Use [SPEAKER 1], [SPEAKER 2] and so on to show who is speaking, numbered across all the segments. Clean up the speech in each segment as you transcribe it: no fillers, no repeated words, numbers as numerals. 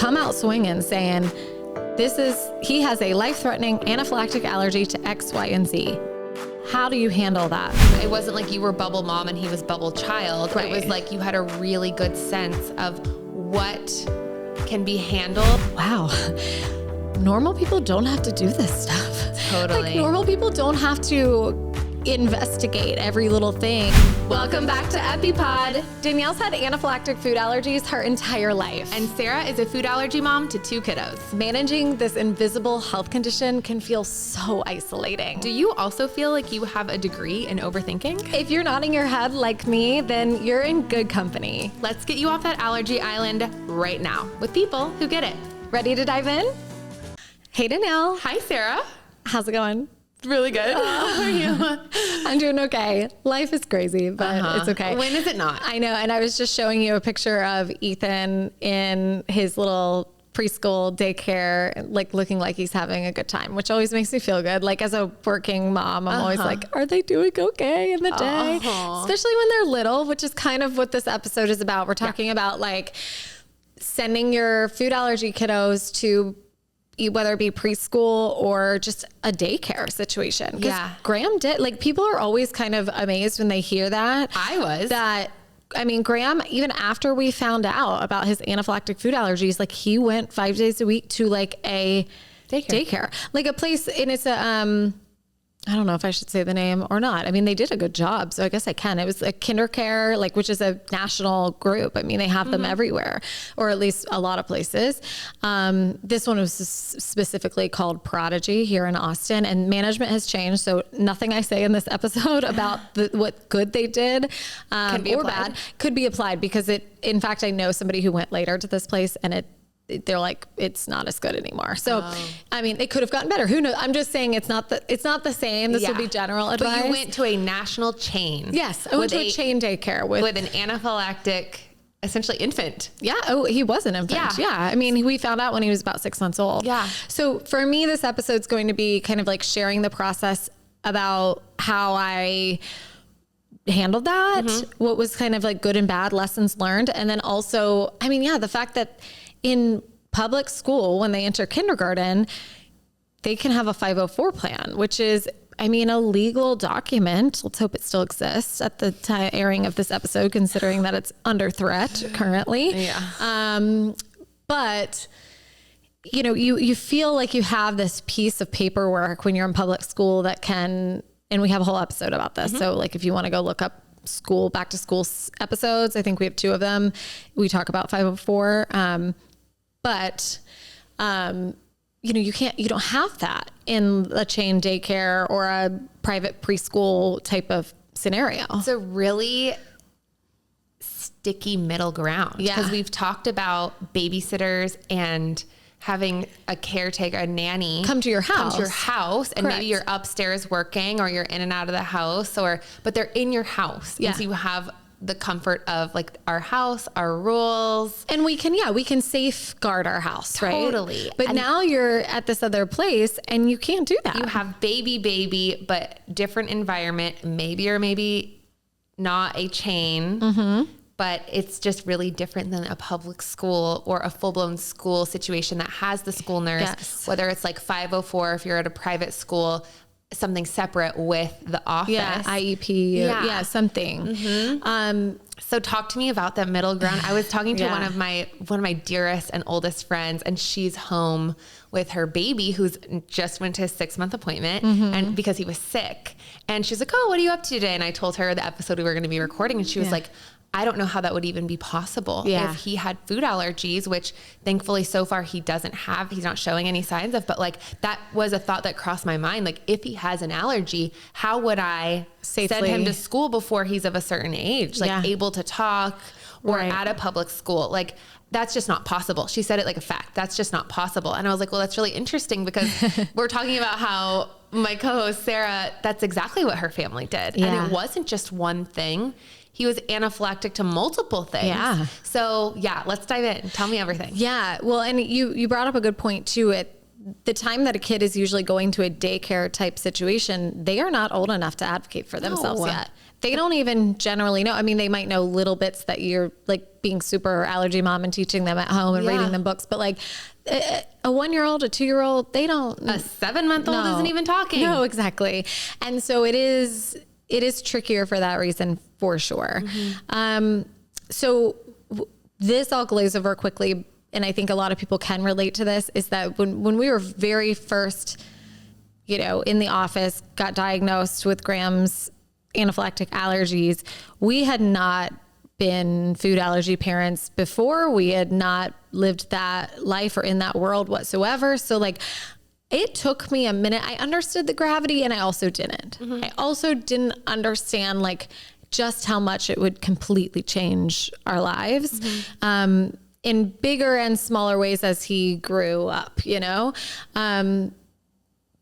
[SPEAKER 1] come out swinging saying, he has a life-threatening anaphylactic allergy to X, Y, and Z. How do you handle that?
[SPEAKER 2] It wasn't like you were bubble mom and he was bubble child. Right. It was like you had a really good sense of what can be handled.
[SPEAKER 1] Wow. Normal people don't have to do this stuff.
[SPEAKER 2] Totally.
[SPEAKER 1] Like, normal people don't have to investigate every little thing. Welcome back to EpiPod. Danielle's had anaphylactic food allergies her entire life.
[SPEAKER 2] And Sarah is a food allergy mom to 2 kiddos.
[SPEAKER 1] Managing this invisible health condition can feel so isolating.
[SPEAKER 2] Do you also feel like you have a degree in overthinking?
[SPEAKER 1] If you're nodding your head like me, then you're in good company.
[SPEAKER 2] Let's get you off that allergy island right now with people who get it.
[SPEAKER 1] Ready to dive in? Hey, Danielle.
[SPEAKER 2] Hi, Sarah.
[SPEAKER 1] How's it going?
[SPEAKER 2] Really good. How are you?
[SPEAKER 1] I'm doing okay. Life is crazy, but it's okay.
[SPEAKER 2] When is it not?
[SPEAKER 1] I know. And I was just showing you a picture of Ethan in his little preschool daycare, like looking like he's having a good time, which always makes me feel good. Like as a working mom, I'm always like, are they doing okay in the day? Especially when they're little, which is kind of what this episode is about. We're talking about like sending your food allergy kiddos to whether it be preschool or just a daycare situation.
[SPEAKER 2] Yeah.
[SPEAKER 1] Graham did, like, people are always kind of amazed when they hear that.
[SPEAKER 2] I was.
[SPEAKER 1] I mean, Graham, even after we found out about his anaphylactic food allergies, like he went 5 days a week to like a daycare, like a place, and it's I don't know if I should say the name or not. I mean, they did a good job, so I guess I can. It was a KinderCare, like, which is a national group. I mean, they have them everywhere, or at least a lot of places. This one was specifically called Prodigy here in Austin, and management has changed. So nothing I say in this episode about what good they did or bad could be applied, because in fact, I know somebody who went later to this place, and they're like, it's not as good anymore. So, I mean, it could have gotten better. Who knows? I'm just saying it's not the same. This would be general advice.
[SPEAKER 2] But you went to a national chain.
[SPEAKER 1] Yes. I went to a chain daycare with
[SPEAKER 2] an anaphylactic, essentially infant.
[SPEAKER 1] Yeah. Oh, he was an infant. Yeah. I mean, we found out when he was about 6 months old.
[SPEAKER 2] Yeah.
[SPEAKER 1] So for me, this episode's going to be kind of like sharing the process about how I handled that, what was kind of like good and bad lessons learned. And then also, I mean, the fact that in public school, when they enter kindergarten, they can have a 504 plan, which is, I mean, a legal document. Let's hope it still exists at the airing of this episode, considering that it's under threat currently. Yeah. But you know, you feel like you have this piece of paperwork when you're in public school that can, and we have a whole episode about this. So like, if you want to go look up back to school episodes, I think we have 2 of them. We talk about 504. But, you know, you don't have that in a chain daycare or a private preschool type of scenario.
[SPEAKER 2] It's a really sticky middle ground.
[SPEAKER 1] Yeah.
[SPEAKER 2] Because we've talked about babysitters and having a caretaker, a nanny
[SPEAKER 1] come to your house,
[SPEAKER 2] and maybe you're upstairs working or you're in and out of the house, but they're in your house.
[SPEAKER 1] Yeah.
[SPEAKER 2] And so you have the comfort of like our house, our rules.
[SPEAKER 1] And we can safeguard our house, right?
[SPEAKER 2] Totally.
[SPEAKER 1] But now you're at this other place and you can't do that.
[SPEAKER 2] You have baby, but different environment, maybe or maybe not a chain, but it's just really different than a public school or a full-blown school situation that has the school nurse, whether it's like 504, if you're at a private school, something separate with the office.
[SPEAKER 1] Yeah, IEP, something.
[SPEAKER 2] So talk to me about that middle ground. I was talking to one of my dearest and oldest friends, and she's home with her baby who's just went to his 6-month appointment and because he was sick. And she's like, oh, what are you up to today? And I told her the episode we were going to be recording, and she was like, I don't know how that would even be possible if he had food allergies, which thankfully so far he doesn't have, he's not showing any signs of, but like that was a thought that crossed my mind. Like if he has an allergy, how would I send him to school before he's of a certain age, like able to talk or at a public school? Like that's just not possible. She said it like a fact. That's just not possible. And I was like, well, that's really interesting because we're talking about how my co-host Sarah, that's exactly what her family did. And it wasn't just one thing. He was anaphylactic to multiple things. So let's dive in. Tell me everything.
[SPEAKER 1] Yeah. Well, and you brought up a good point too. the time that a kid is usually going to a daycare type situation, they are not old enough to advocate for themselves yet. They don't even generally know. I mean, they might know little bits that you're like being super allergy mom and teaching them at home and reading them books. But like a 1-year-old, a 2-year-old, they don't.
[SPEAKER 2] A 7-month-old isn't even talking.
[SPEAKER 1] No, exactly. And so it is trickier for that reason for sure. So this I'll glaze over quickly. And I think a lot of people can relate to this, is that when we were very first, in the office, got diagnosed with Graham's anaphylactic allergies, we had not been food allergy parents before. We had not lived that life or in that world whatsoever. So like, it took me a minute. I understood the gravity and I also didn't. I also didn't understand like just how much it would completely change our lives. In bigger and smaller ways as he grew up,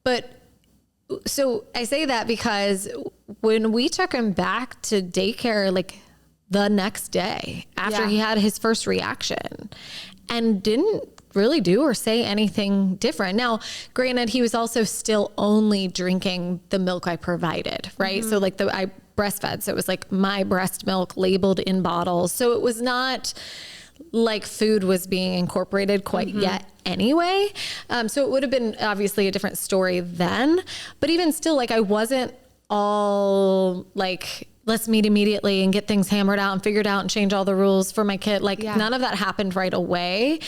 [SPEAKER 1] but so I say that because when we took him back to daycare, like the next day after he had his first reaction, and didn't really do or say anything different. Now, granted, he was also still only drinking the milk I provided, right? So like I breastfed. So it was like my breast milk labeled in bottles. So it was not like food was being incorporated quite yet anyway. So it would have been obviously a different story then, but even still, like I wasn't all like, let's meet immediately and get things hammered out and figured out and change all the rules for my kid. Like none of that happened right away.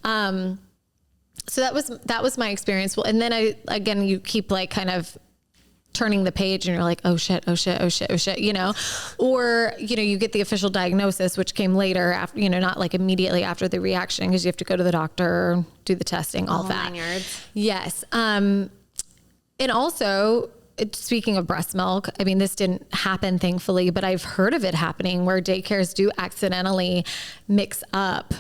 [SPEAKER 1] So that was my experience. Well, and then you keep like kind of turning the page and you're like, oh shit, or, you get the official diagnosis, which came later after, not like immediately after the reaction, because you have to go to the doctor, do the testing, all that. 9 yards. Yes. And also, speaking of breast milk, I mean, this didn't happen thankfully, but I've heard of it happening where daycares do accidentally mix up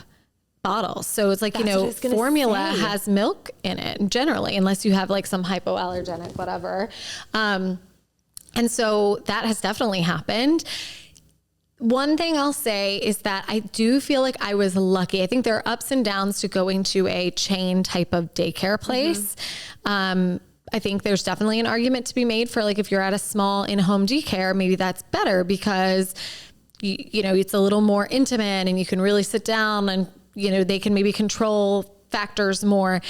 [SPEAKER 1] bottles. So it's like, formula has milk in it generally, unless you have like some hypoallergenic, whatever. And so that has definitely happened. One thing I'll say is that I do feel like I was lucky. I think there are ups and downs to going to a chain type of daycare place. I think there's definitely an argument to be made for like, if you're at a small in-home daycare, maybe that's better because it's a little more intimate and you can really sit down and they can maybe control factors more.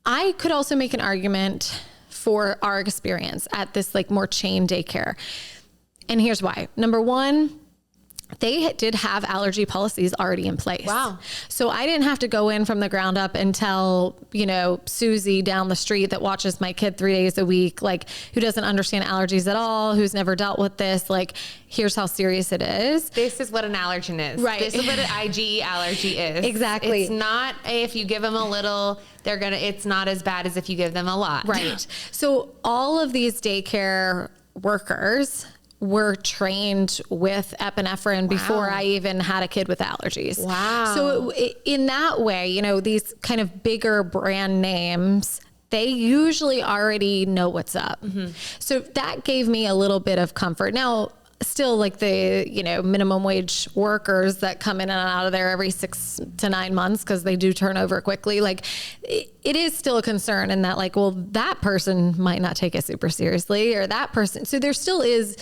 [SPEAKER 1] I could also make an argument for our experience at this like more chain daycare. And here's why. Number one, they did have allergy policies already in place. Wow. So I didn't have to go in from the ground up and tell, Susie down the street that watches my kid 3 days a week, like who doesn't understand allergies at all, who's never dealt with this, like, here's how serious it is.
[SPEAKER 2] This is what an allergen is.
[SPEAKER 1] Right.
[SPEAKER 2] This is what an IgE allergy is.
[SPEAKER 1] Exactly.
[SPEAKER 2] It's not, if you give them a little, it's not as bad as if you give them a lot.
[SPEAKER 1] Right. So all of these daycare workers were trained with epinephrine before I even had a kid with allergies. Wow. So in that way, these kind of bigger brand names, they usually already know what's up. So that gave me a little bit of comfort. Now, still like the, minimum wage workers that come in and out of there every 6 to 9 months, because they do turn over quickly. Like it is still a concern in that like, well, that person might not take it super seriously, or that person. So there still is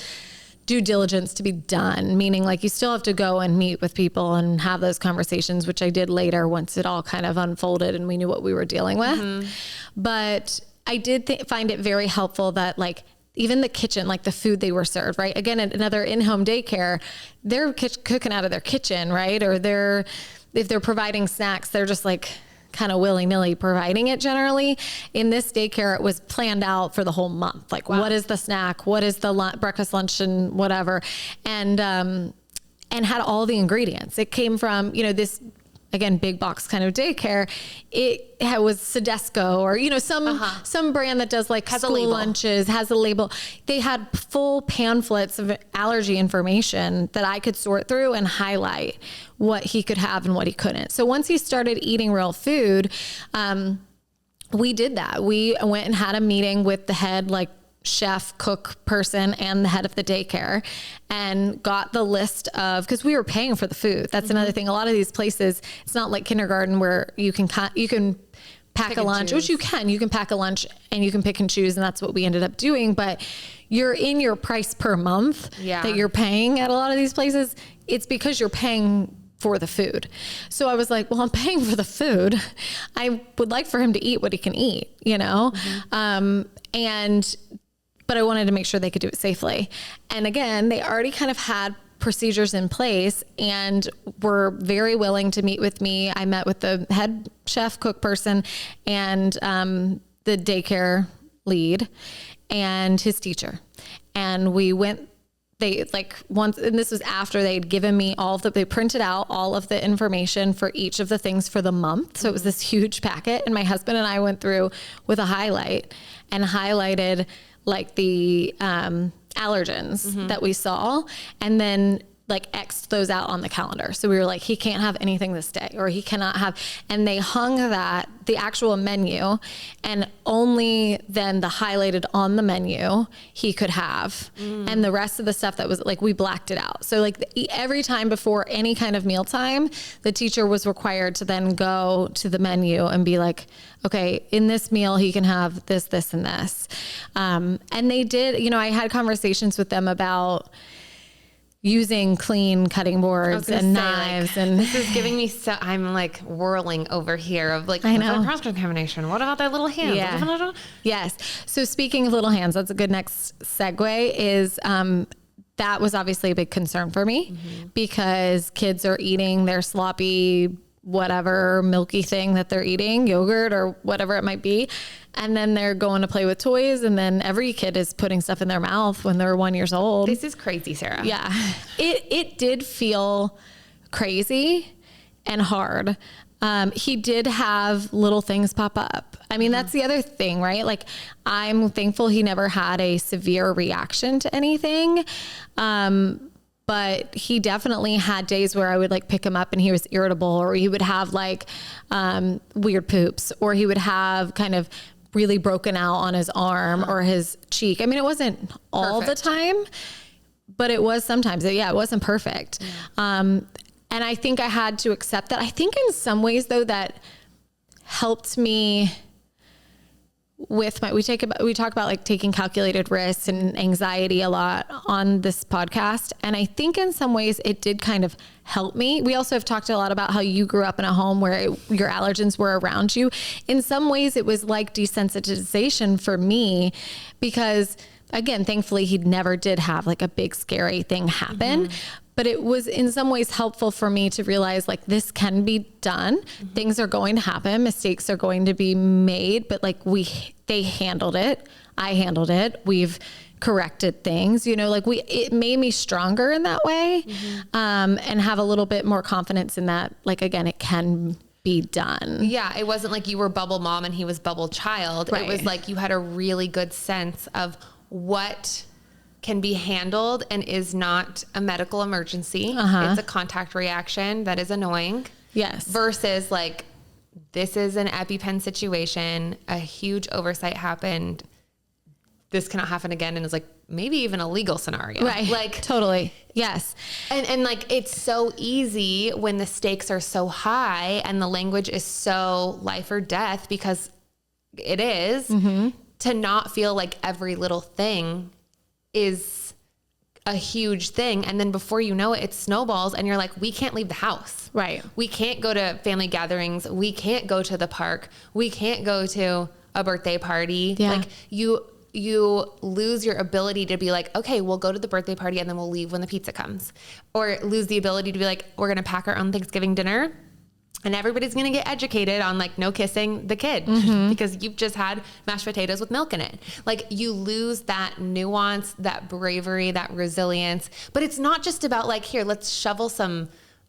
[SPEAKER 1] due diligence to be done, meaning like you still have to go and meet with people and have those conversations, which I did later once it all kind of unfolded and we knew what we were dealing with. But I did find it very helpful that like even the kitchen, like the food they were served, right? Again, another in-home daycare, they're cooking out of their kitchen, right? Or if they're providing snacks, they're just like kind of willy-nilly providing it generally. In this daycare, it was planned out for the whole month. Like, what is the snack? What is the breakfast, lunch, and whatever? And had all the ingredients. It came from, this, again, big box kind of daycare. It was Sedesco or, some brand that does like school lunches, has a label. They had full pamphlets of allergy information that I could sort through and highlight what he could have and what he couldn't. So once he started eating real food, we did that. We went and had a meeting with the head, like chef, cook person, and the head of the daycare, and got the list of, because we were paying for the food. That's another thing. A lot of these places, it's not like kindergarten where you can pack a lunch, which you can pack a lunch and you can pick and choose. And that's what we ended up doing. But you're in your price per month that you're paying at a lot of these places. It's because you're paying for the food. So I was like, well, I'm paying for the food. I would like for him to eat what he can eat, you know? But I wanted to make sure they could do it safely. And again, they already kind of had procedures in place and were very willing to meet with me. I met with the head chef, cook person, and the daycare lead and his teacher. And we went, and this was after they'd given me they printed out all of the information for each of the things for the month. So it was this huge packet, and my husband and I went through with a highlight and highlighted like the allergens that we saw, and then like X'd those out on the calendar. So we were like, he can't have anything this day, or he cannot have, and they hung the actual menu, and only then the highlighted on the menu he could have. And the rest of the stuff that was like, we blacked it out. So like every time before any kind of mealtime, the teacher was required to then go to the menu and be like, okay, in this meal, he can have this, this, and this. And they did, I had conversations with them about using clean cutting boards and knives. And
[SPEAKER 2] this is giving me I'm like whirling over here of like,
[SPEAKER 1] I know,
[SPEAKER 2] cross-contamination. What about that little hand?
[SPEAKER 1] Yeah. Yes. So speaking of little hands, that's a good next segue is, that was obviously a big concern for me because kids are eating their sloppy, whatever milky thing that they're eating, yogurt or whatever it might be. And then they're going to play with toys. And then every kid is putting stuff in their mouth when they're 1 year old.
[SPEAKER 2] This is crazy, Sarah.
[SPEAKER 1] Yeah. It did feel crazy and hard. He did have little things pop up. I mean, that's the other thing, right? Like, I'm thankful he never had a severe reaction to anything. But he definitely had days where I would like pick him up and he was irritable, or he would have like weird poops, or he would have kind of really broken out on his arm or his cheek. I mean, it wasn't all the time, but it was sometimes. It wasn't perfect. And I think I had to accept that. I think in some ways though, that helped me with we talk about like taking calculated risks and anxiety a lot on this podcast. And I think in some ways it did kind of help me. We also have talked a lot about how you grew up in a home where your allergens were around you. In some ways it was like desensitization for me because, again, thankfully he never did have like a big scary thing happen. But it was in some ways helpful for me to realize like this can be done. Things are going to happen. Mistakes are going to be made, but like they handled it. I handled it. We've corrected things, it made me stronger in that way. And have a little bit more confidence in that. Like, again, it can be done.
[SPEAKER 2] Yeah. It wasn't like you were bubble mom and he was bubble child. Right. It was like you had a really good sense of what can be handled and is not a medical emergency. It's a contact reaction that is annoying.
[SPEAKER 1] Yes.
[SPEAKER 2] Versus like, this is an EpiPen situation. A huge oversight happened. This cannot happen again. And it's like, maybe even a legal scenario.
[SPEAKER 1] Right.
[SPEAKER 2] Like
[SPEAKER 1] totally. Yes.
[SPEAKER 2] And like, it's so easy when the stakes are so high and the language is so life or death, because it is, to not feel like every little thing is a huge thing. And then before you know it, it snowballs and you're like, we can't leave the house.
[SPEAKER 1] Right.
[SPEAKER 2] We can't go to family gatherings. We can't go to the park. We can't go to a birthday party.
[SPEAKER 1] Yeah.
[SPEAKER 2] Like you lose your ability to be like, okay, we'll go to the birthday party and then we'll leave when the pizza comes, or lose the ability to be like, we're going to pack our own Thanksgiving dinner. And everybody's going to get educated on like no kissing the kid because you've just had mashed potatoes with milk in it. Like you lose that nuance, that bravery, that resilience. But it's not just about like, here, let's shovel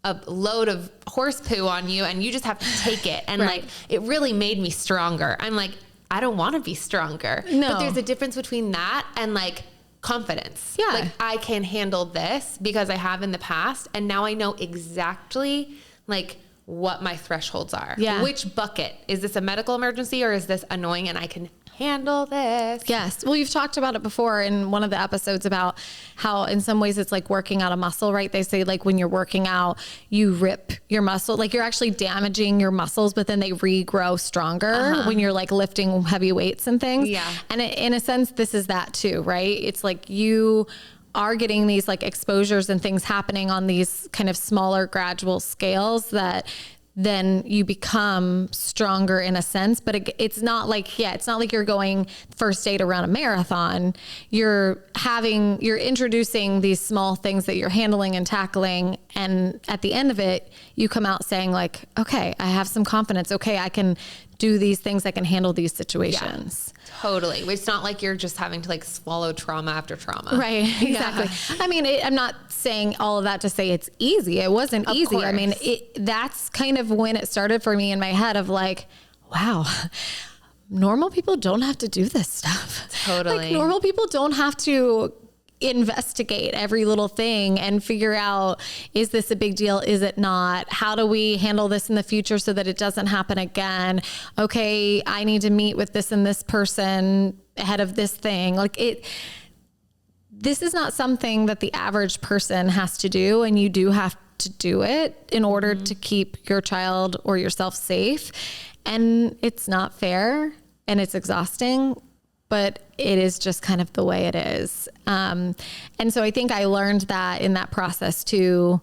[SPEAKER 2] a load of horse poo on you and you just have to take it. And like, it really made me stronger. I'm like, I don't want to be stronger.
[SPEAKER 1] No.
[SPEAKER 2] But there's a difference between that and like confidence.
[SPEAKER 1] Yeah.
[SPEAKER 2] Like I can handle this because I have in the past. And now I know exactly like what my thresholds are.
[SPEAKER 1] Yeah.
[SPEAKER 2] Which bucket? Is this a medical emergency or is this annoying and I can handle this?
[SPEAKER 1] Yes. Well, you've talked about it before in one of the episodes about how in some ways it's like working out a muscle, right? They say like when you're working out, you rip your muscle, like you're actually damaging your muscles, but then they regrow stronger when you're like lifting heavy weights and things.
[SPEAKER 2] Yeah.
[SPEAKER 1] And in a sense, this is that too, right? It's like you are getting these like exposures and things happening on these kind of smaller gradual scales that then you become stronger in a sense, but it's not like, it's not like you're going first day to run a marathon. You're introducing these small things that you're handling and tackling. And at the end of it, you come out saying like, okay, I have some confidence. Okay, I can do these things. I can handle these situations.
[SPEAKER 2] Yeah, totally. It's not like you're just having to like swallow trauma after trauma.
[SPEAKER 1] Right. Exactly. Yeah. I mean, I'm not saying all of that to say it's easy. It wasn't easy.
[SPEAKER 2] Course.
[SPEAKER 1] I mean, that's kind of when it started for me in my head of like, wow, normal people don't have to do this stuff.
[SPEAKER 2] Totally.
[SPEAKER 1] Like normal people don't have to investigate every little thing and figure out, is this a big deal? Is it not? How do we handle this in the future so that it doesn't happen again? Okay, I need to meet with this and this person ahead of this thing. This is not something that the average person has to do, and you do have to do it in order to keep your child or yourself safe. And it's not fair and it's exhausting, but it is just kind of the way it is. And so I think I learned that in that process too.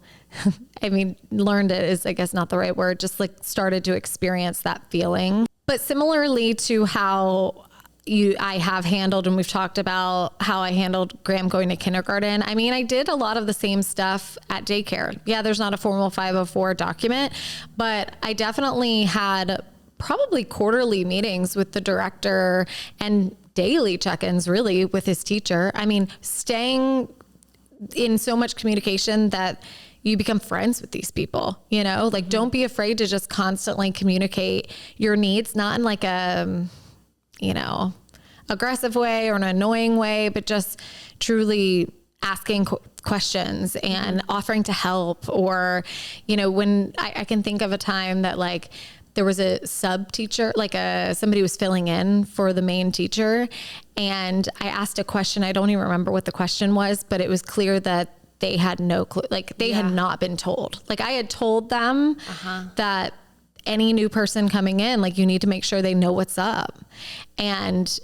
[SPEAKER 1] I mean, learned it is, I guess, not the right word, just like started to experience that feeling. But similarly to how I have handled, and we've talked about how I handled Graham going to kindergarten. I mean, I did a lot of the same stuff at daycare. Yeah, there's not a formal 504 document, but I definitely had probably quarterly meetings with the director and daily check-ins really with his teacher. I mean, staying in so much communication that you become friends with these people, like don't be afraid to just constantly communicate your needs, not in like a, aggressive way or an annoying way, but just truly asking questions and offering to help. Or, when I can think of a time that like there was a sub teacher, like somebody was filling in for the main teacher. And I asked a question. I don't even remember what the question was, but it was clear that they had no clue. Like they had not been told. Like I had told them that any new person coming in, like you need to make sure they know what's up. And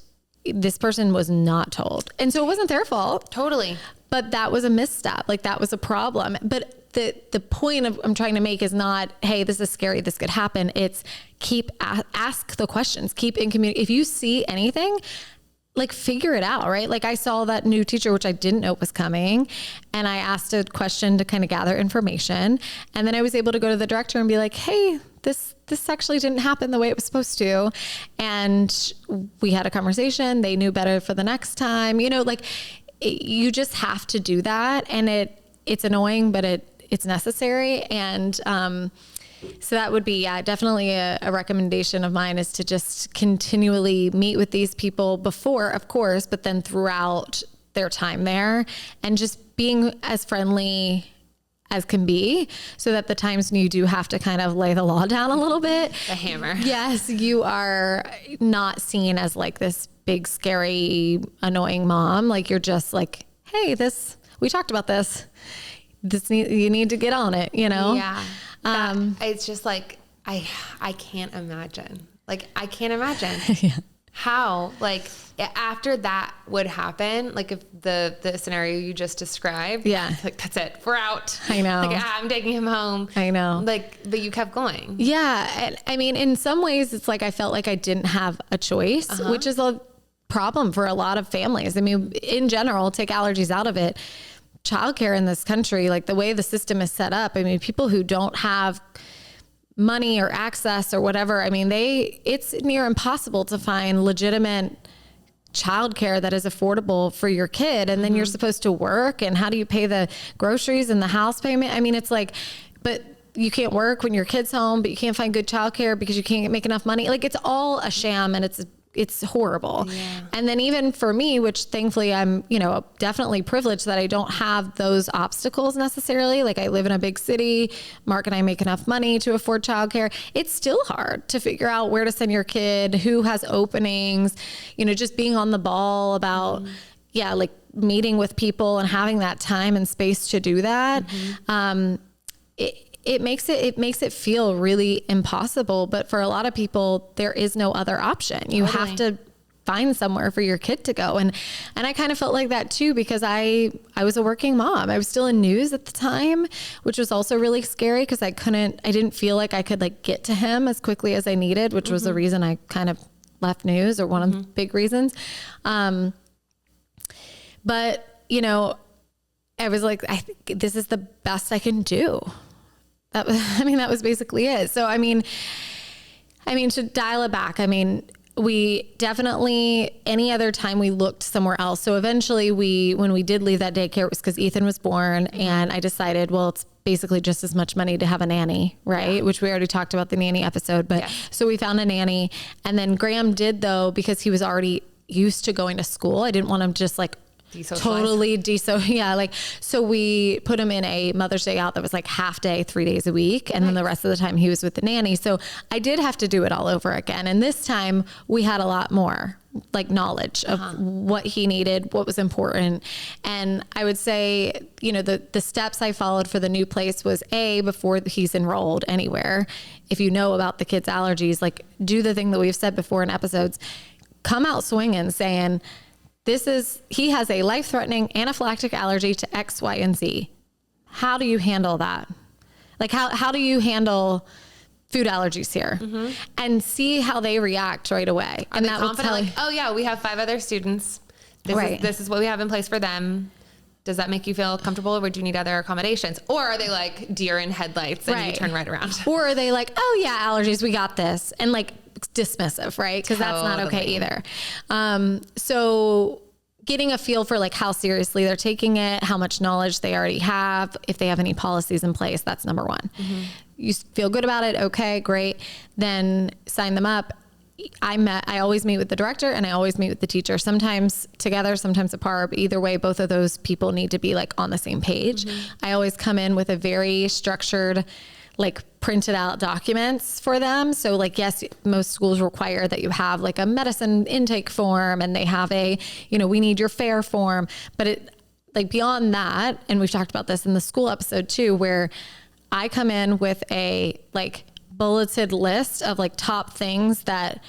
[SPEAKER 1] this person was not told. And so it wasn't their fault.
[SPEAKER 2] Totally.
[SPEAKER 1] But that was a misstep. Like that was a problem. But the point of I'm trying to make is not, hey, this is scary, this could happen. It's ask the questions, keep in community. If you see anything, like figure it out, right? Like I saw that new teacher, which I didn't know was coming. And I asked a question to kind of gather information. And then I was able to go to the director and be like, hey, this actually didn't happen the way it was supposed to. And we had a conversation. They knew better for the next time, you just have to do that. And it's annoying, but it's necessary. And, so that would be, definitely a recommendation of mine is to just continually meet with these people before, of course, but then throughout their time there and just being as friendly as can be so that the times when you do have to kind of lay the law down a little bit,
[SPEAKER 2] the hammer. Yes.
[SPEAKER 1] You are not seen as like this big, scary, annoying mom. Like you're just like, hey, we talked about this. You need to get on it,
[SPEAKER 2] Yeah. It's just like, I can't imagine. Like, I can't imagine how, like, after that would happen, like if the scenario you just described, like, that's it, we're out.
[SPEAKER 1] I know.
[SPEAKER 2] Like, I'm taking him home.
[SPEAKER 1] I know.
[SPEAKER 2] Like, but you kept going.
[SPEAKER 1] Yeah. And I mean, in some ways it's like, I felt like I didn't have a choice, which is a problem for a lot of families. I mean, in general, take allergies out of it. Childcare in this country, like the way the system is set up, I mean, people who don't have money or access or whatever, I mean, it's near impossible to find legitimate childcare that is affordable for your kid. And then you're supposed to work, and how do you pay the groceries and the house payment? I mean, it's like, but you can't work when your kid's home, but you can't find good childcare because you can't make enough money. Like it's all a sham, and it's it's horrible. Yeah. And then even for me, which thankfully I'm, you know, definitely privileged that I don't have those obstacles necessarily. Like I live in a big city, Mark and I make enough money to afford childcare. It's still hard to figure out where to send your kid, who has openings, you know, just being on the ball about, like meeting with people and having that time and space to do that. It makes it feel really impossible, but for a lot of people, there is no other option. You have to find somewhere for your kid to go. And I kind of felt like that too, because I was a working mom. I was still in news at the time, which was also really scary because I didn't feel like I could like get to him as quickly as I needed, which was the reason I kind of left news, or one of the big reasons. But you know, I was like, I think this is the best I can do. That was basically it. So, I mean, to dial it back, we definitely, any other time we looked somewhere else. So eventually when we did leave that daycare, it was because Ethan was born, and I decided, well, it's basically just as much money to have a nanny, right? Yeah. Which we already talked about the nanny episode, but so we found a nanny, and then Graham did though, because he was already used to going to school. I didn't want him just like totally so we put him in a Mother's Day out that was like half day, 3 days a week. And then the rest of the time he was with the nanny. So I did have to do it all over again. And this time we had a lot more like knowledge of what he needed, what was important. And I would say, you know, the steps I followed for the new place was before he's enrolled anywhere, if you know about the kid's allergies, like do the thing that we've said before in episodes, come out swinging saying, he has a life-threatening anaphylactic allergy to X, Y, and Z. How do you handle that? Like how do you handle food allergies here? And see how they react right away.
[SPEAKER 2] Are they confident? Like, oh yeah, we have 5 other students. This is what we have in place for them. Does that make you feel comfortable, or do you need other accommodations? Or are they like deer in headlights and you turn right around? Or
[SPEAKER 1] are they like, oh yeah, allergies, we got this. And like dismissive, right? Because that's not okay either. So getting a feel for like how seriously they're taking it, how much knowledge they already have, if they have any policies in place, that's number one. You feel good about it. Okay, great. Then sign them up. I always meet with the director and I always meet with the teacher, sometimes together, sometimes apart, but either way, both of those people need to be like on the same page. I always come in with a very structured, like printed out documents for them. So like, yes, most schools require that you have like a medicine intake form, and they have a, you know, we need your fare form, but it like beyond that. And we've talked about this in the school episode too, where I come in with a like bulleted list of like top things that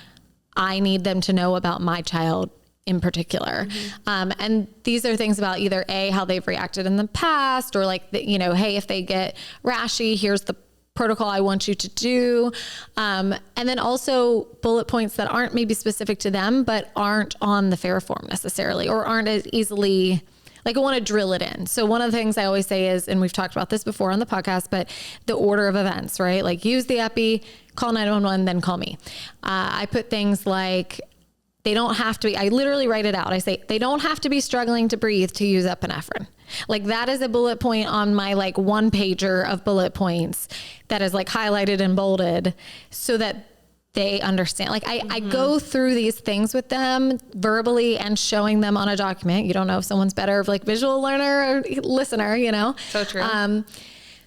[SPEAKER 1] I need them to know about my child in particular. And these are things about either how they've reacted in the past, or like, you know, hey, if they get rashy, here's the protocol I want you to do. And then also bullet points that aren't maybe specific to them, but aren't on the fare form necessarily, or aren't as easily, like I want to drill it in. So one of the things I always say is, and we've talked about this before on the podcast, but the order of events, right? Like use the Epi, call 911, then call me. I put things like, they don't have to be, I literally write it out. I say, they don't have to be struggling to breathe to use epinephrine. Like that is a bullet point on my like one pager of bullet points that is like highlighted and bolded so that they understand. Like I go through these things with them verbally and showing them on a document. You don't know if someone's better of like visual learner or listener, you know?
[SPEAKER 2] So true.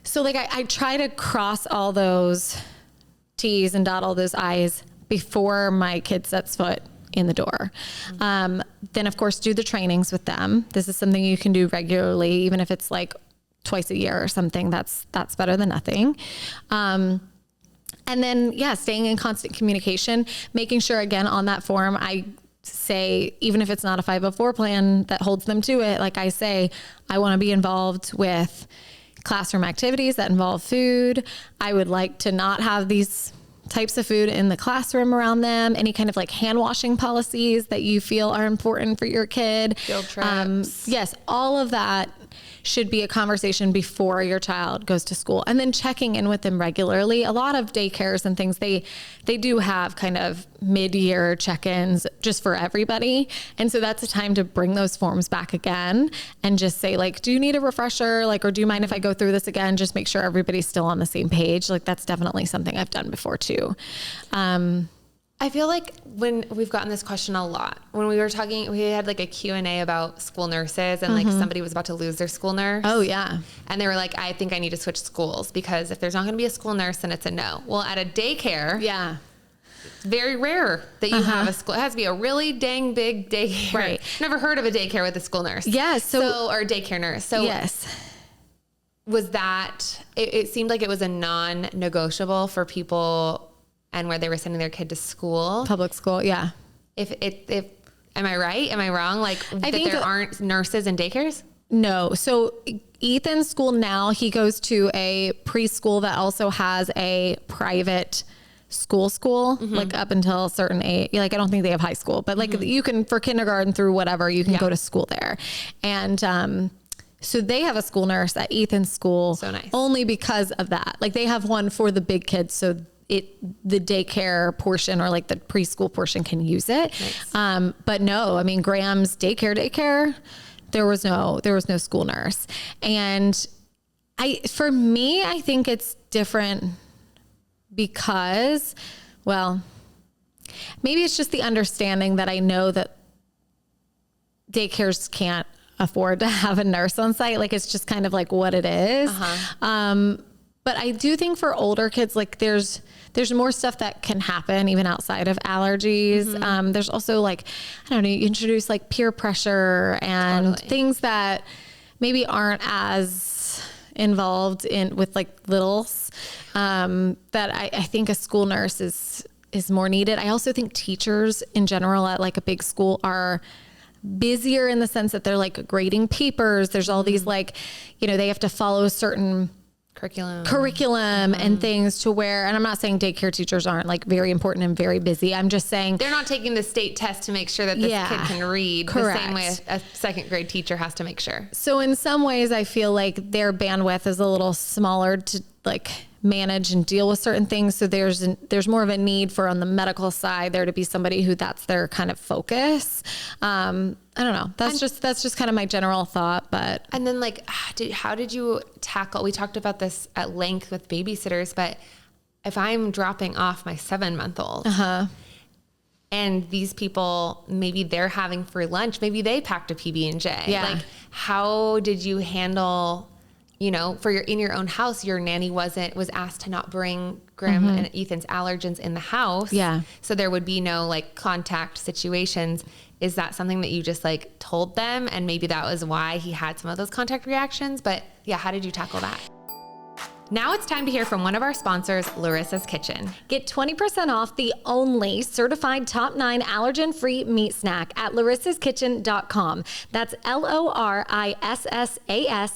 [SPEAKER 1] So like I try to cross all those T's and dot all those I's before my kid sets foot in the door. Then of course do the trainings with them. This is something you can do regularly, even if it's like twice a year or something. That's better than nothing. And then, staying in constant communication, making sure again on that form, I say, even if it's not a 504 plan that holds them to it, like I say, I want to be involved with classroom activities that involve food. I would like to not have these types of food in the classroom around them, any kind of like hand washing policies that you feel are important for your kid.
[SPEAKER 2] Field trips.
[SPEAKER 1] Yes, all of that should be a conversation before your child goes to school, and then checking in with them regularly. A lot of daycares and things, they do have kind of mid-year check-ins just for everybody. And so that's a time to bring those forms back again and just say like, do you need a refresher? Like, or do you mind if I go through this again? Just make sure everybody's still on the same page. Like that's definitely something I've done before too.
[SPEAKER 2] I feel like when we've gotten this question a lot, when we were talking, we had like a Q&A about school nurses and like somebody was about to lose their school nurse.
[SPEAKER 1] Oh yeah.
[SPEAKER 2] And they were like, I think I need to switch schools because if there's not going to be a school nurse, then it's a no. Well, at a daycare,
[SPEAKER 1] yeah,
[SPEAKER 2] it's very rare that you have a school. It has to be a really dang big daycare.
[SPEAKER 1] Right.
[SPEAKER 2] Never heard of a daycare with a school nurse.
[SPEAKER 1] Yeah.
[SPEAKER 2] Or a daycare nurse. So
[SPEAKER 1] yes.
[SPEAKER 2] Was that, it seemed like it was a non-negotiable for people and where they were sending their kid to school.
[SPEAKER 1] Public school. Yeah.
[SPEAKER 2] If am I right? Am I wrong? Like that there aren't nurses in daycares?
[SPEAKER 1] No. So Ethan's school now, he goes to a preschool that also has a private school, like up until a certain age. Like, I don't think they have high school, but like you can, for kindergarten through whatever, you can go to school there. And, so they have a school nurse at Ethan's school.
[SPEAKER 2] So nice.
[SPEAKER 1] Only because of that. Like they have one for the big kids. So the daycare portion or like the preschool portion can use it. Nice. But no, I mean, Graham's daycare, there was no school nurse. And for me, I think it's different because, well, maybe it's just the understanding that I know that daycares can't afford to have a nurse on site. Like it's just kind of like what it is. But I do think for older kids, like there's more stuff that can happen even outside of allergies. There's also like, I don't know, you introduce like peer pressure and things that maybe aren't as involved with like littles, that I think a school nurse is more needed. I also think teachers in general at like a big school are busier in the sense that they're like grading papers. There's all these like, they have to follow a certain curriculum and things to where, and I'm not saying daycare teachers aren't like very important and very busy. I'm just saying
[SPEAKER 2] they're not taking the state test to make sure that this kid can read.
[SPEAKER 1] Correct.
[SPEAKER 2] The same way a second grade teacher has to make sure.
[SPEAKER 1] So in some ways I feel like their bandwidth is a little smaller to like manage and deal with certain things. So there's more of a need for, on the medical side, there to be somebody who that's their kind of focus. I don't know. That's just kind of my general thought, but.
[SPEAKER 2] And then like, how did you tackle, we talked about this at length with babysitters, but if I'm dropping off my 7-month-old and these people, maybe they're having free lunch, maybe they packed a PB&J.
[SPEAKER 1] Yeah.
[SPEAKER 2] Like how did you handle, in your own house, your nanny was asked to not bring Graham and Ethan's allergens in the house.
[SPEAKER 1] Yeah.
[SPEAKER 2] So there would be no like contact situations. Is that something that you just like told them? And maybe that was why he had some of those contact reactions, but yeah, how did you tackle that? Now it's time to hear from one of our sponsors, Larissa's Kitchen.
[SPEAKER 1] Get 20% off the only certified top 9 allergen-free meat snack at larissaskitchen.com. That's LORISSAS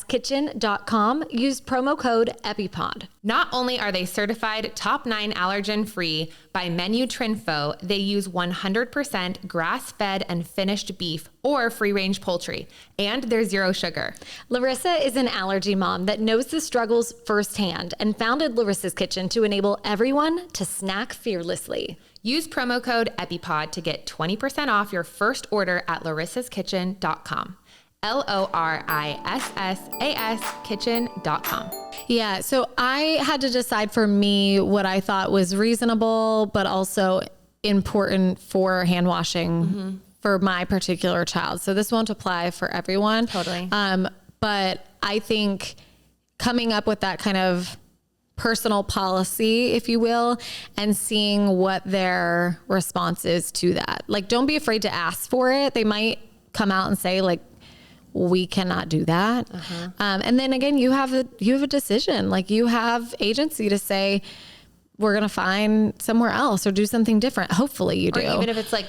[SPEAKER 1] kitchen.com. Use promo code EpiPod.
[SPEAKER 2] Not only are they certified top 9 allergen-free by Menu Trinfo, they use 100% grass-fed and finished beef or free-range poultry, and they're zero sugar.
[SPEAKER 1] Larissa is an allergy mom that knows the struggles firsthand and founded Larissa's Kitchen to enable everyone to snack fearlessly.
[SPEAKER 2] Use promo code EpiPod to get 20% off your first order at larissaskitchen.com. LORISSAS kitchen.com.
[SPEAKER 1] Yeah. So I had to decide for me what I thought was reasonable, but also important for hand washing for my particular child. So this won't apply for everyone.
[SPEAKER 2] Totally.
[SPEAKER 1] But I think coming up with that kind of personal policy, if you will, and seeing what their response is to that. Like, don't be afraid to ask for it. They might come out and say like, we cannot do that. And then again, you have a decision. Like you have agency to say, we're going to find somewhere else or do something different. Hopefully you do.
[SPEAKER 2] Or even if it's like,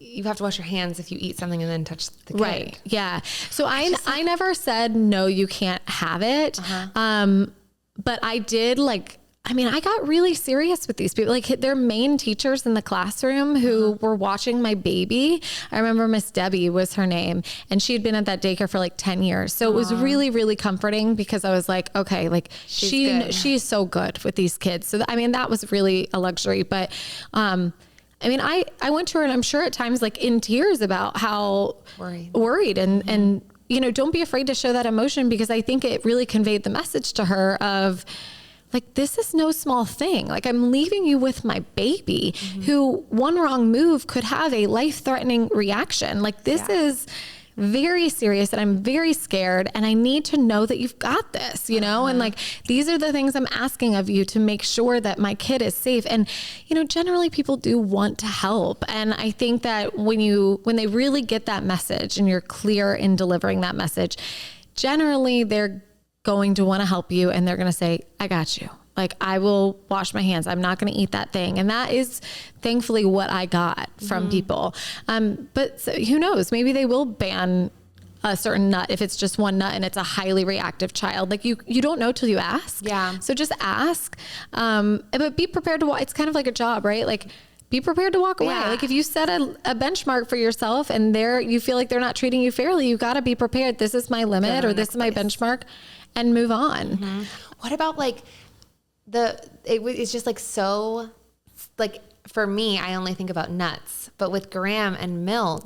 [SPEAKER 2] you have to wash your hands if you eat something and then touch the kid.
[SPEAKER 1] Right. Yeah. So I never said, no, you can't have it. But I did I got really serious with these people. Like they're main teachers in the classroom who were watching my baby. I remember Miss Debbie was her name, and she had been at that daycare for like 10 years. So it was really, really comforting because I was like, okay, like she's so good with these kids. So that was really a luxury. But, I went to her and I'm sure at times like in tears about how worried and don't be afraid to show that emotion, because I think it really conveyed the message to her of, like, this is no small thing. Like, I'm leaving you with my baby who one wrong move could have a life-threatening reaction. Like, this is very serious, and I'm very scared, and I need to know that you've got this, you know? And like, these are the things I'm asking of you to make sure that my kid is safe. And, you know, generally people do want to help. And I think that when they really get that message and you're clear in delivering that message, generally they're going to want to help you, and they're going to say, I got you. Like, I will wash my hands. I'm not going to eat that thing. And that is thankfully what I got from people. But so, who knows, maybe they will ban a certain nut if it's just one nut and it's a highly reactive child. Like, you don't know till you ask.
[SPEAKER 2] Yeah.
[SPEAKER 1] So just ask. But be prepared to it's kind of like a job, right? Like, be prepared to walk away.
[SPEAKER 2] Yeah.
[SPEAKER 1] Like, if you set a benchmark for yourself and you feel like they're not treating you fairly, you got to be prepared. This is my limit, or this is my benchmark, and move on.
[SPEAKER 2] What about like it's just like, so like, for me, I only think about nuts, but with Graham and milk,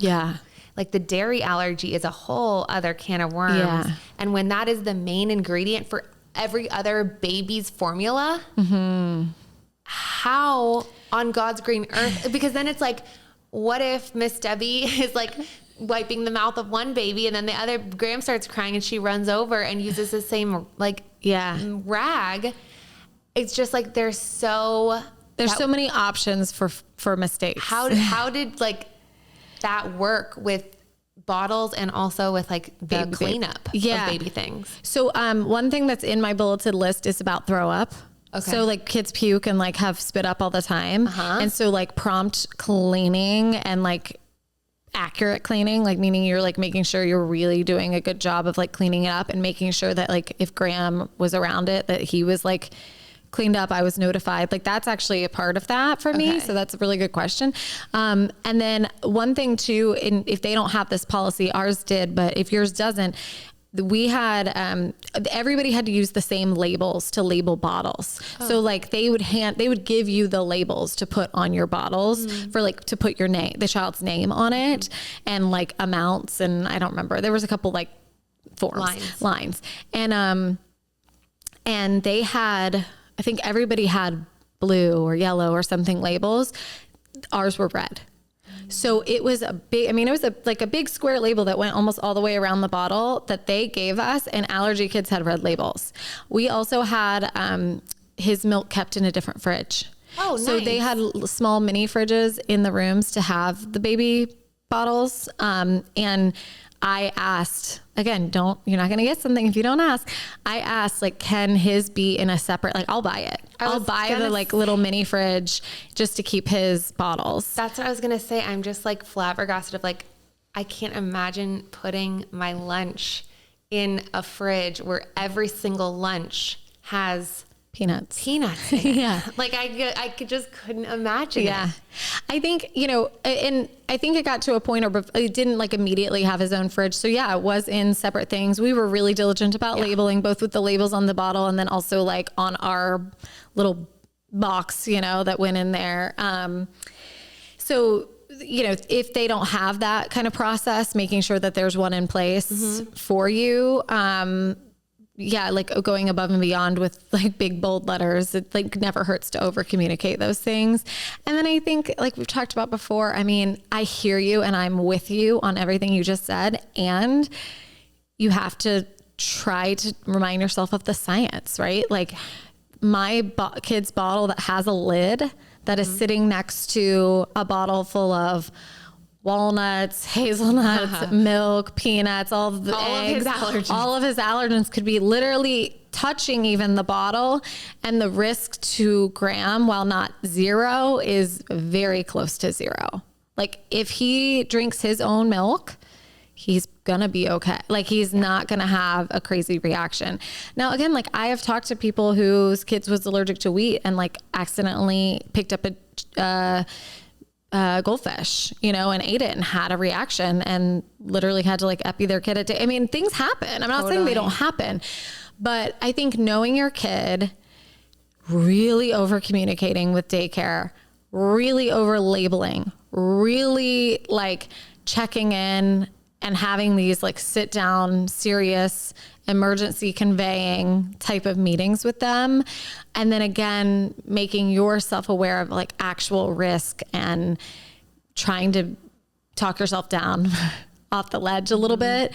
[SPEAKER 2] like, the dairy allergy is a whole other can of worms.
[SPEAKER 1] Yeah.
[SPEAKER 2] And when that is the main ingredient for every other baby's formula, how on God's green earth? Because then it's like, what if Miss Debbie is like wiping the mouth of one baby, and then the other, Graham starts crying and she runs over and uses the same rag. It's just like, there's so many
[SPEAKER 1] options for mistakes.
[SPEAKER 2] How did like that work with bottles and also with like the cleanup of baby things? So
[SPEAKER 1] one thing that's in my bulleted list is about throw up. Okay. So like, kids puke and like have spit up all the time. And so like, prompt cleaning and like accurate cleaning, like, meaning you're like making sure you're really doing a good job of like cleaning it up, and making sure that like, if Graham was around it, that he was like cleaned up, I was notified. Like, that's actually a part of that for me. So that's a really good question. And then one thing too, if they don't have this policy, ours did, but if yours doesn't, we had, everybody had to use the same labels to label bottles. So like, they would give you the labels to put on your bottles for like, to put your name, the child's name on it, and like amounts. And I don't remember, there was a couple like forms, lines. And they had, I think everybody had blue or yellow or something labels. Ours were red. So it was a big, it was like a big square label that went almost all the way around the bottle that they gave us, and allergy kids had red labels. We also had his milk kept in a different fridge. Oh, nice. So they had small mini fridges in the rooms to have the baby bottles. And I asked, again, you're not going to get something if you don't ask. I asked, like, can his be in a separate, like, I'll buy it. I'll buy the like little mini fridge just to keep his bottles.
[SPEAKER 2] That's what I was going to say. I'm just like flabbergasted of like, I can't imagine putting my lunch in a fridge where every single lunch has
[SPEAKER 1] peanuts
[SPEAKER 2] in it. Like, I just couldn't imagine it.
[SPEAKER 1] I think, and I think it got to a point where it didn't like immediately have his own fridge. So it was in separate things. We were really diligent about labeling, both with the labels on the bottle and then also like on our little box, that went in there. So, if they don't have that kind of process, making sure that there's one in place for you, like going above and beyond with like big bold letters, it like never hurts to over communicate those things. And then I think, like we've talked about before, I hear you and I'm with you on everything you just said. And you have to try to remind yourself of the science, right? Like my kid's bottle that has a lid that is sitting next to a bottle full of walnuts, hazelnuts, milk, peanuts, all of the eggs, all of his allergens could be literally touching even the bottle. And the risk to Graham, while not zero, is very close to zero. Like if he drinks his own milk, he's gonna be okay. Like he's not gonna have a crazy reaction. Now, again, like I have talked to people whose kids was allergic to wheat and like accidentally picked up a goldfish, and ate it and had a reaction and literally had to like epi their kid. Things happen. I'm not saying they don't happen, but I think knowing your kid, really over communicating with daycare, really over labeling, really like checking in and having these like sit down, serious, emergency conveying type of meetings with them. And then again, making yourself aware of like actual risk and trying to talk yourself down off the ledge a little bit.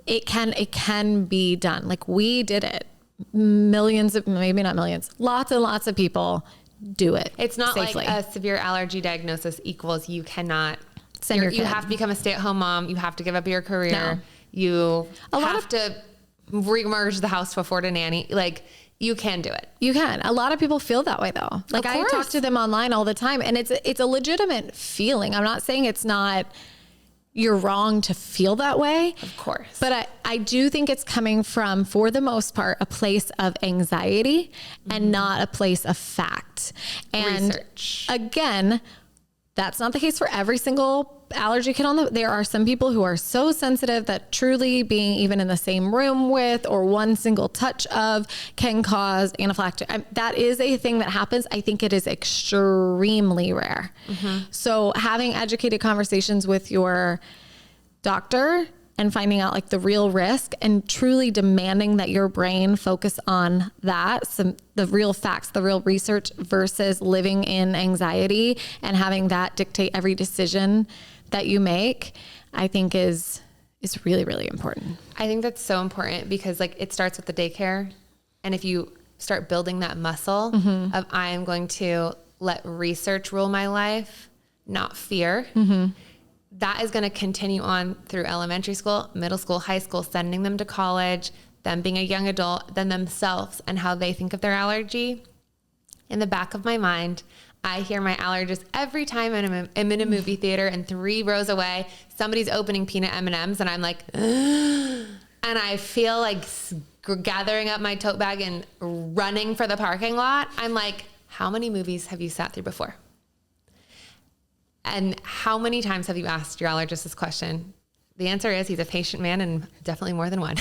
[SPEAKER 1] It can be done. Like we did it. Millions of, maybe not millions, lots and lots of people do it.
[SPEAKER 2] It's not
[SPEAKER 1] safely.
[SPEAKER 2] like a severe allergy diagnosis equals you cannot
[SPEAKER 1] send your kid.
[SPEAKER 2] You have to become a stay-at-home mom. You have to give up your career.
[SPEAKER 1] No.
[SPEAKER 2] You have to remerge the house to afford a nanny. Like you can do it.
[SPEAKER 1] You can. A lot of people feel that way though. Like I talk to them online all the time, and it's a legitimate feeling. I'm not saying it's not, you're wrong to feel that way.
[SPEAKER 2] Of course.
[SPEAKER 1] But I do think it's coming from, for the most part, a place of anxiety and not a place of fact. And
[SPEAKER 2] research.
[SPEAKER 1] Again, that's not the case for every single allergy kid there are some people who are so sensitive that truly being even in the same room with or one single touch of can cause anaphylactic. That is a thing that happens. I think it is extremely rare. So having educated conversations with your doctor and finding out like the real risk and truly demanding that your brain focus on that, the real facts, the real research versus living in anxiety and having that dictate every decision that you make, I think is really, really important.
[SPEAKER 2] I think that's so important because like it starts with the daycare. And if you start building that muscle of I am going to let research rule my life, not fear, that is going to continue on through elementary school, middle school, high school, sending them to college, them being a young adult, then themselves and how they think of their allergy. In the back of my mind, I hear my allergist every time I'm in a movie theater and 3 rows away, somebody's opening peanut M&Ms and I'm like, and I feel like gathering up my tote bag and running for the parking lot. I'm like, how many movies have you sat through before? And how many times have you asked your allergist this question? The answer is he's a patient man and definitely more than one.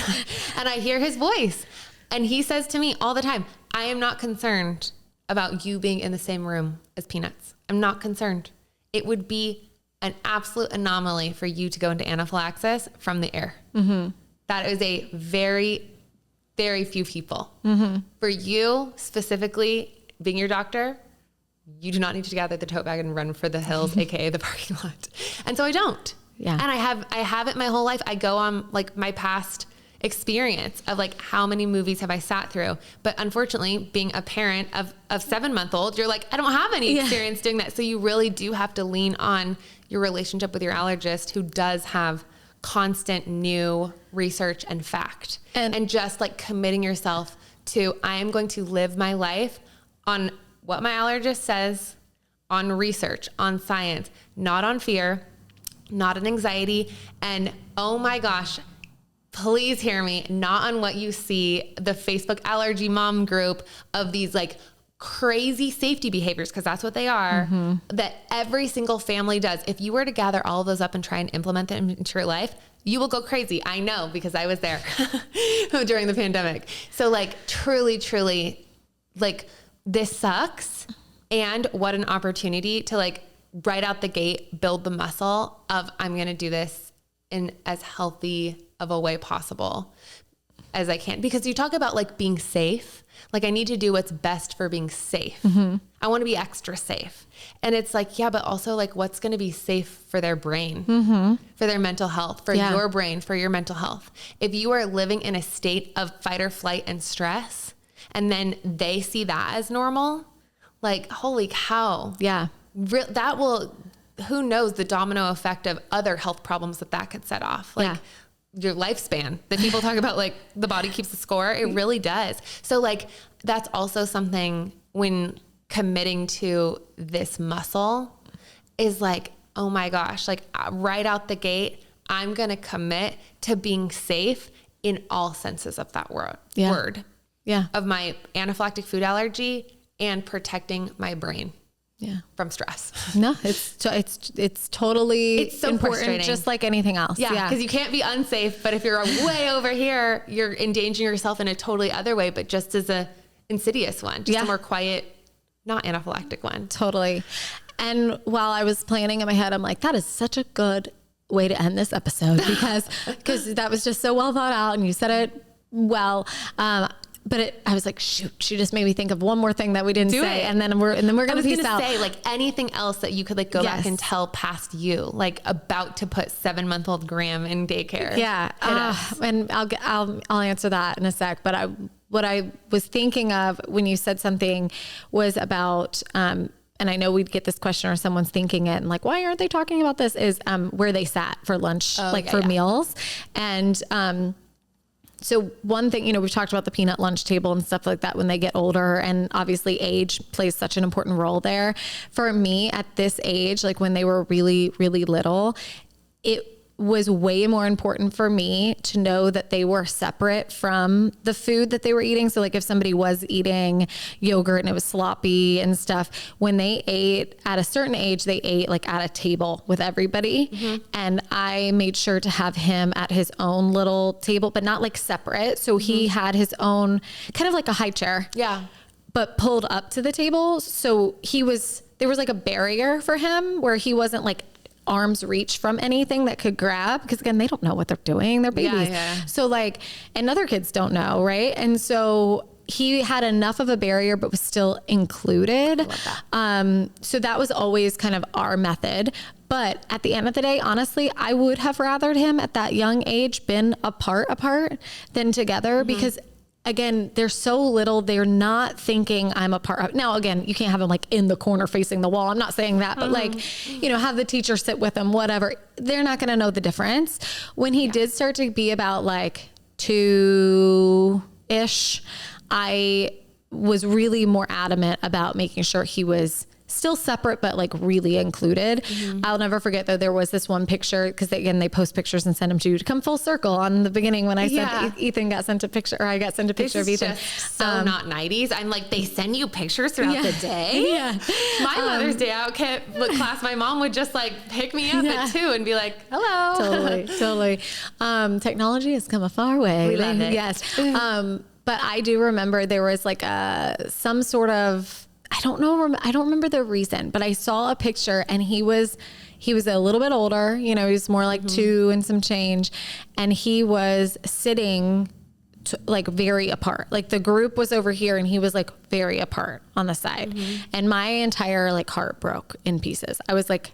[SPEAKER 2] And I hear his voice and he says to me all the time, I am not concerned about you being in the same room as Peanuts. I'm not concerned. It would be an absolute anomaly for you to go into anaphylaxis from the air. That is a very, very few people. For you specifically being your doctor, you do not need to gather the tote bag and run for the hills, AKA the parking lot. And so I don't.
[SPEAKER 1] Yeah.
[SPEAKER 2] And I have it my whole life. I go on like my past experience of like how many movies have I sat through. But unfortunately, being a parent of 7-month-old, you're like, I don't have any experience doing that. So you really do have to lean on your relationship with your allergist who does have constant new research and fact. And just like committing yourself to, I am going to live my life on what my allergist says, on research, on science, not on fear, not on anxiety. And oh my gosh, please hear me, not on what you see, the Facebook allergy mom group of these like crazy safety behaviors, because that's what they are, that every single family does. If you were to gather all of those up and try and implement them into your life, you will go crazy. I know, because I was there during the pandemic. So like truly, like this sucks. And what an opportunity to like right out the gate, build the muscle of I'm going to do this in as healthy of a way possible as I can. Because you talk about like being safe, like I need to do what's best for being safe. I want to be extra safe. And it's like, yeah, but also like what's going to be safe for their brain, for their mental health, for your brain, for your mental health. If you are living in a state of fight or flight and stress, and then they see that as normal, like, holy cow.
[SPEAKER 1] Yeah.
[SPEAKER 2] That will, who knows the domino effect of other health problems that could set off. Like your lifespan that people talk about, like the body keeps the score. It really does. So like, that's also something when committing to this muscle is like, oh my gosh, like right out the gate, I'm going to commit to being safe in all senses of that word. Of my anaphylactic food allergy and protecting my brain from stress.
[SPEAKER 1] No, it's totally
[SPEAKER 2] so
[SPEAKER 1] important, just like anything else.
[SPEAKER 2] Because you can't be unsafe, but if you're way over here, you're endangering yourself in a totally other way, but just as a insidious one, just a more quiet, not anaphylactic one.
[SPEAKER 1] Totally. And while I was planning in my head, I'm like, that is such a good way to end this episode because that was just so well thought out and you said it well. But I was like, shoot, she just made me think of one more thing that we didn't say. And then we're going to peace out.
[SPEAKER 2] Say like anything else that you could like go back and tell past you, like about to put 7-month-old Graham in daycare.
[SPEAKER 1] Yeah. And I'll answer that in a sec. But what I was thinking of when you said something was about, and I know we'd get this question or someone's thinking it and like, why aren't they talking about this, is where they sat for lunch, meals. And, so one thing, we've talked about the peanut lunch table and stuff like that when they get older, and obviously age plays such an important role there. For me at this age, like when they were really, really little, it was way more important for me to know that they were separate from the food that they were eating. So like if somebody was eating yogurt and it was sloppy and stuff, when they ate at a certain age, they ate like at a table with everybody. Mm-hmm. And I made sure to have him at his own little table, but not like separate. So he had his own kind of like a high chair.
[SPEAKER 2] Yeah.
[SPEAKER 1] But pulled up to the table. So there was like a barrier for him where he wasn't like arm's reach from anything that could grab, because again, they don't know what they're doing. They're babies. Yeah. So like, and other kids don't know. Right. And so he had enough of a barrier, but was still included. So that was always kind of our method. But at the end of the day, honestly, I would have rathered him at that young age been apart than together, because again, they're so little, they're not thinking I'm a part of. Now, again, you can't have them like in the corner facing the wall. I'm not saying that, but like, have the teacher sit with them, whatever. They're not going to know the difference. When he did start to be about like 2-ish, I was really more adamant about making sure he was still separate, but like really included. I'll never forget though, there was this one picture, because they post pictures and send them to you to come full circle on the beginning when I said Ethan got sent a picture, or I got sent a picture of Ethan.
[SPEAKER 2] So not 90s. I'm like, they send you pictures throughout the day. Yeah. My Mother's Day out class, my mom would just like pick me up at 2 and be like, hello.
[SPEAKER 1] Totally. Technology has come a far way.
[SPEAKER 2] We love it.
[SPEAKER 1] Yes. But I do remember there was like some sort of, I don't remember the reason, but I saw a picture and he was a little bit older, he was more like 2 and some change. And he was sitting like very apart. Like the group was over here and he was like very apart on the side. And my entire like heart broke in pieces. I was like,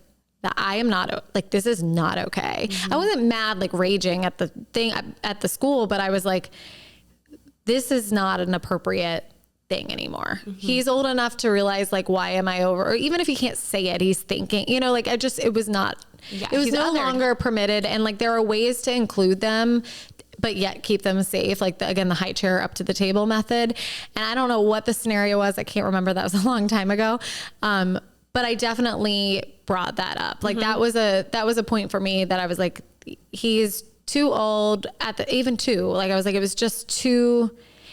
[SPEAKER 1] I am not like, this is not okay. I wasn't mad, like raging at the thing at the school, but I was like, this is not an appropriate thing anymore. He's old enough to realize like, why am I over? Or even if he can't say it, he's thinking, like it was not, it was no longer permitted. And like, there are ways to include them, but yet keep them safe. Like the high chair up to the table method. And I don't know what the scenario was. I can't remember. That was a long time ago. But I definitely brought that up. Like that was a point for me that I was like, he's too old even 2. Like I was like, it was just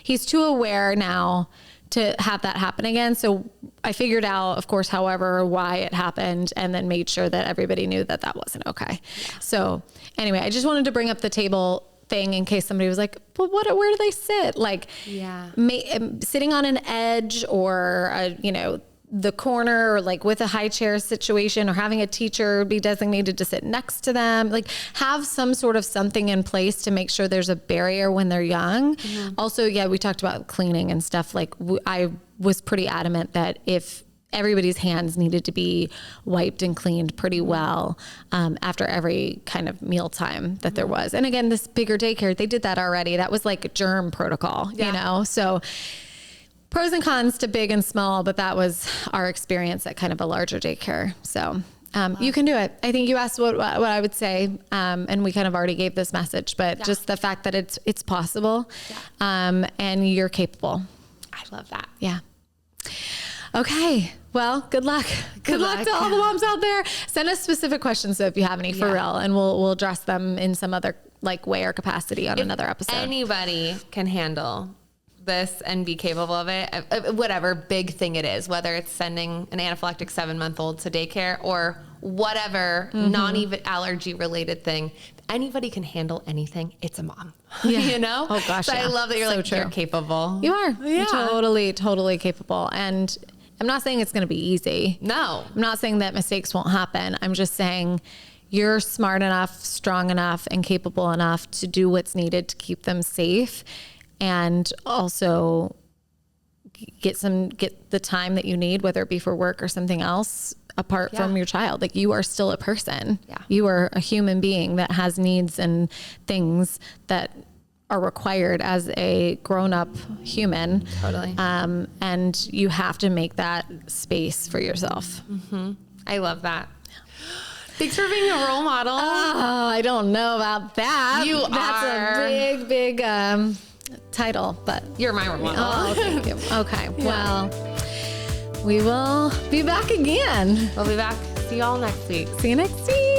[SPEAKER 1] he's too aware now to have that happen again. So I figured out, of course, why it happened, and then made sure that everybody knew that wasn't okay. Yeah. So anyway, I just wanted to bring up the table thing in case somebody was like, well, where do they sit? Like sitting on an edge or, the corner, or like with a high chair situation, or having a teacher be designated to sit next to them, like have some sort of something in place to make sure there's a barrier when they're young. Also, we talked about cleaning and stuff. Like I was pretty adamant that if everybody's hands needed to be wiped and cleaned pretty well after every kind of mealtime that there was. And again, this bigger daycare, they did that already. That was like a germ protocol, so pros and cons to big and small, but that was our experience at kind of a larger daycare. So you can do it. I think you asked what I would say, and we kind of already gave this message, but just the fact that it's possible, and you're capable.
[SPEAKER 2] I love that.
[SPEAKER 1] Yeah. Okay. Well, good luck. Good luck to all the moms out there. Send us specific questions if you have any for real, and we'll address them in some other like way or capacity on another episode.
[SPEAKER 2] Anybody can handle this and be capable of it, whatever big thing it is, whether it's sending an anaphylactic 7-month-old to daycare or whatever non-even allergy related thing. Anybody can handle anything. It's a mom,
[SPEAKER 1] Oh gosh.
[SPEAKER 2] So I love that you're you're capable.
[SPEAKER 1] You are. You're totally capable. And I'm not saying it's going to be easy.
[SPEAKER 2] No,
[SPEAKER 1] I'm not saying that mistakes won't happen. I'm just saying you're smart enough, strong enough, and capable enough to do what's needed to keep them safe, and also get the time that you need, whether it be for work or something else, apart from your child. Like, you are still a person.
[SPEAKER 2] Yeah.
[SPEAKER 1] You are a human being that has needs and things that are required as a grown-up human.
[SPEAKER 2] Totally.
[SPEAKER 1] And you have to make that space for yourself.
[SPEAKER 2] Mm-hmm. I love that. Thanks for being a role model.
[SPEAKER 1] Oh, I don't know about that. That's a big title, but
[SPEAKER 2] you're my role model.
[SPEAKER 1] Oh, thank you. Okay. Yeah. Well, we will be back again.
[SPEAKER 2] We'll be back. See y'all next week.
[SPEAKER 1] See you next week.